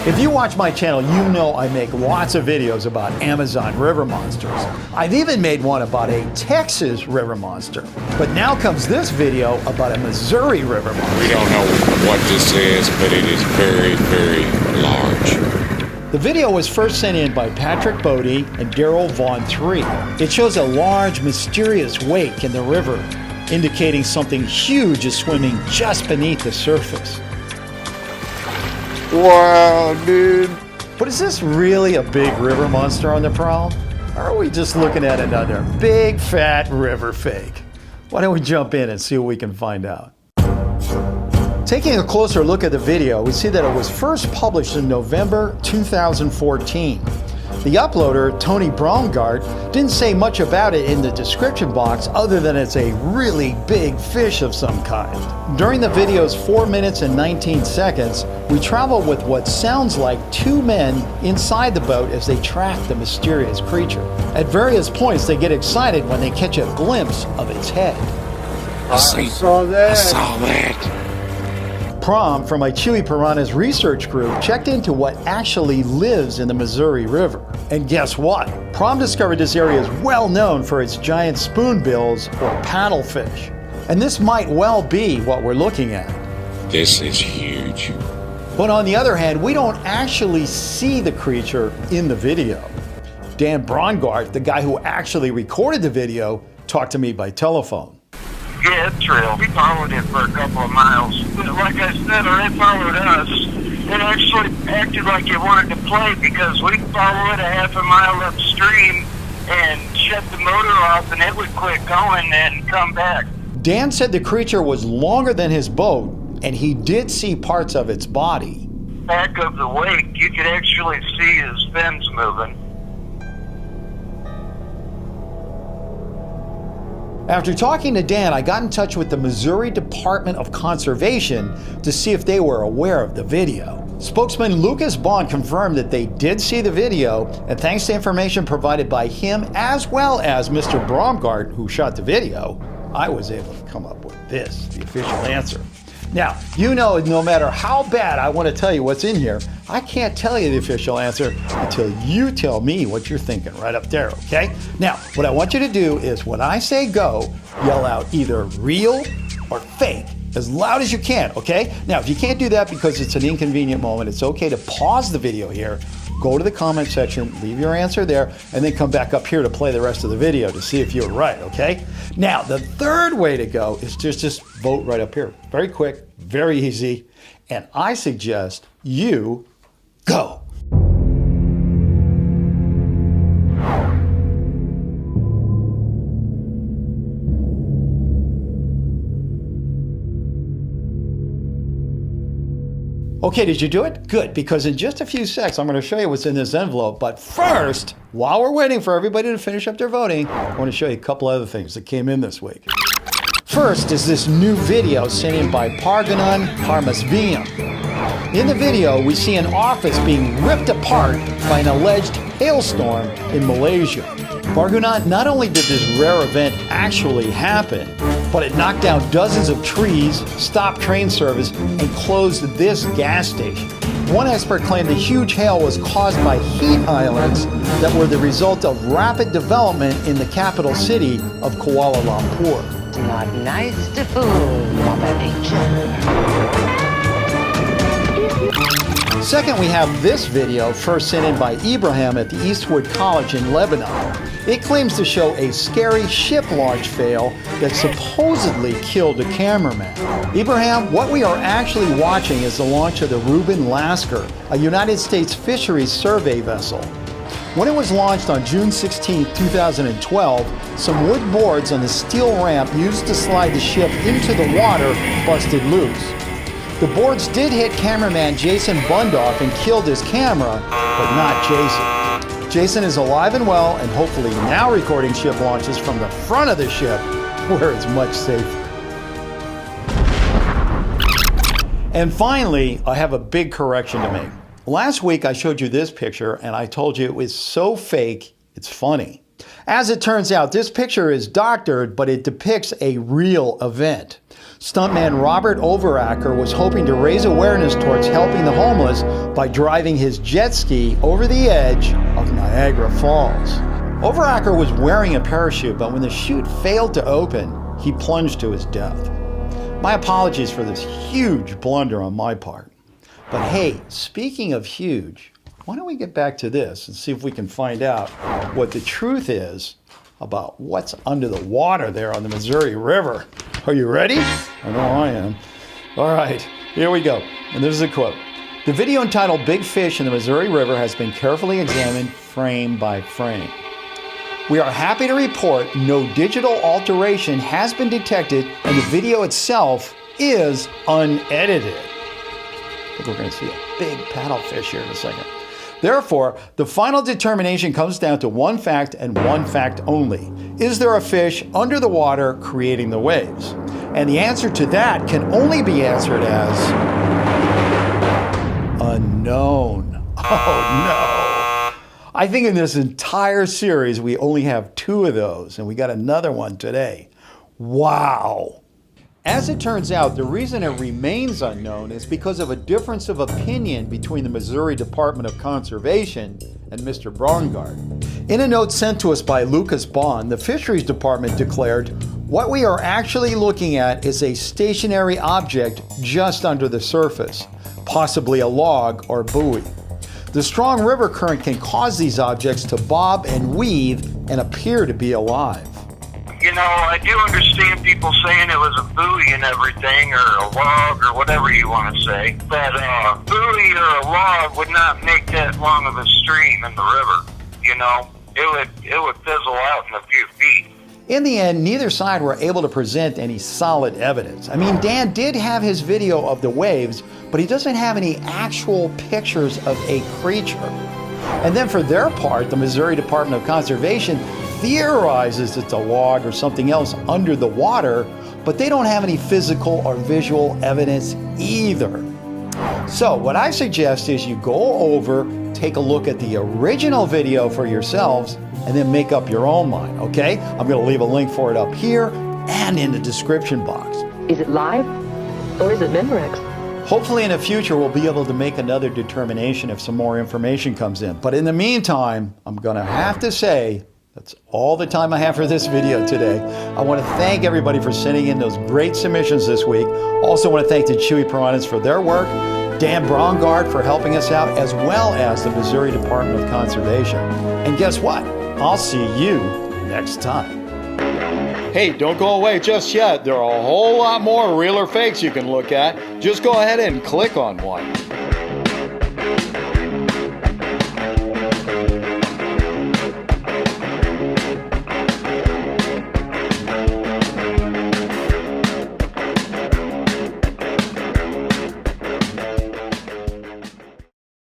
If you watch my channel, you know I make lots of videos about Amazon river monsters. I've even made one about a Texas river monster. But now comes this video about a Missouri river monster. We don't know what this is, but it is very, very large. The video was first sent in by Patrick Bodie and Daryl Vaughn III. It shows a large, mysterious wake in the river, indicating something huge is swimming just beneath the surface. Wow, dude. But is this really a big river monster on the prowl? Or are we just looking at another big, fat river fake? Why don't we jump in and see what we can find out? Taking a closer look at the video, we see that it was first published in November 2014. The uploader, Tony Braungart, didn't say much about it in the description box other than it's a really big fish of some kind. During the video's 4 minutes and 19 seconds, we travel with what sounds like two men inside the boat as they track the mysterious creature. At various points, they get excited when they catch a glimpse of its head. I saw that. Prom from my Chewy Piranhas research group checked into what actually lives in the Missouri River. And guess what? Prom discovered this area is well known for its giant spoonbills or paddlefish. And this might well be what we're looking at. This is huge. But on the other hand, we don't actually see the creature in the video. Dan Braungart, the guy who actually recorded the video, talked to me by telephone. Yeah, it's real. We followed it for a couple of miles. Like I said, or it followed us. It actually acted like it wanted to play because we followed it a half a mile upstream and shut the motor off and it would quit going and come back. Dan said the creature was longer than his boat and he did see parts of its body. Back of the wake, you could actually see his fins moving. After talking to Dan, I got in touch with the Missouri Department of Conservation to see if they were aware of the video. Spokesman Lucas Bond confirmed that they did see the video, and thanks to information provided by him as well as Mr. Braungart, who shot the video, I was able to come up with this, the official answer. Now, you know, no matter how bad I want to tell you what's in here, I can't tell you the official answer until you tell me what you're thinking right up there, okay? Now, what I want you to do is when I say go, yell out either real or fake as loud as you can, okay? Now, if you can't do that because it's an inconvenient moment, it's okay to pause the video here, go to the comment section, leave your answer there, and then come back up here to play the rest of the video to see if you're right, okay? Now, the third way to go is just vote right up here. Very quick, very easy, and I suggest you go. Okay, did you do it? Good, because in just a few seconds, I'm going to show you what's in this envelope. But first, while we're waiting for everybody to finish up their voting, I want to show you a couple other things that came in this week. First is this new video sent in by Parganon Parmasviam. In the video, we see an office being ripped apart by an alleged hailstorm in Malaysia. Parganon, not only did this rare event actually happen, but it knocked down dozens of trees, stopped train service, and closed this gas station. One expert claimed the huge hail was caused by heat islands that were the result of rapid development in the capital city of Kuala Lumpur. Not nice to fool Mother Nature. Second, we have this video first sent in by Ibrahim at the Eastwood College in Lebanon. It claims to show a scary ship launch fail that supposedly killed a cameraman. Ibrahim, what we are actually watching is the launch of the Reuben Lasker, a United States fisheries survey vessel. When it was launched on June 16, 2012, some wood boards on the steel ramp used to slide the ship into the water busted loose. The boards did hit cameraman Jason Bundoff and killed his camera, but not Jason. Jason is alive and well and hopefully now recording ship launches from the front of the ship where it's much safer. And finally, I have a big correction to make. Last week I showed you this picture and I told you it was so fake, it's funny. As it turns out, this picture is doctored, but it depicts a real event. Stuntman Robert Overacker was hoping to raise awareness towards helping the homeless by driving his jet ski over the edge of Niagara Falls. Overacker was wearing a parachute, but when the chute failed to open, he plunged to his death. My apologies for this huge blunder on my part. But hey, speaking of huge, why don't we get back to this and see if we can find out what the truth is about what's under the water there on the Missouri River. Are you ready? I know I am. All right, here we go. And this is a quote. The video entitled Big Fish in the Missouri River has been carefully examined frame by frame. We are happy to report no digital alteration has been detected and the video itself is unedited. I think we're going to see a big paddlefish here in a second. Therefore, the final determination comes down to one fact and one fact only. Is there a fish under the water creating the waves? And the answer to that can only be answered as unknown. Oh no. I think in this entire series we only have 2 of those, and we got another one today. Wow. As it turns out, the reason it remains unknown is because of a difference of opinion between the Missouri Department of Conservation and Mr. Braungart. In a note sent to us by Lucas Bond, the Fisheries Department declared, "What we are actually looking at is a stationary object just under the surface, possibly a log or buoy. The strong river current can cause these objects to bob and weave and appear to be alive." You know, I do understand people saying it was a buoy and everything, or a log, or whatever you want to say. But a buoy or a log would not make that long of a stream in the river. You know, it would fizzle out in a few feet. In the end, neither side were able to present any solid evidence. I mean, Dan did have his video of the waves, but he doesn't have any actual pictures of a creature. And then for their part, the Missouri Department of Conservation theorizes it's a log or something else under the water, but they don't have any physical or visual evidence either. So what I suggest is you go over, take a look at the original video for yourselves, and then make up your own mind, okay? I'm gonna leave a link for it up here and in the description box. Is it live or is it Memorex? Hopefully in the future we'll be able to make another determination if some more information comes in. But in the meantime, I'm gonna have to say, that's all the time I have for this video today. I want to thank everybody for sending in those great submissions this week. Also want to thank the Chewy Piranhas for their work, Dan Braungart for helping us out, as well as the Missouri Department of Conservation. And guess what? I'll see you next time. Hey, don't go away just yet. There are a whole lot more real or fakes you can look at. Just go ahead and click on one.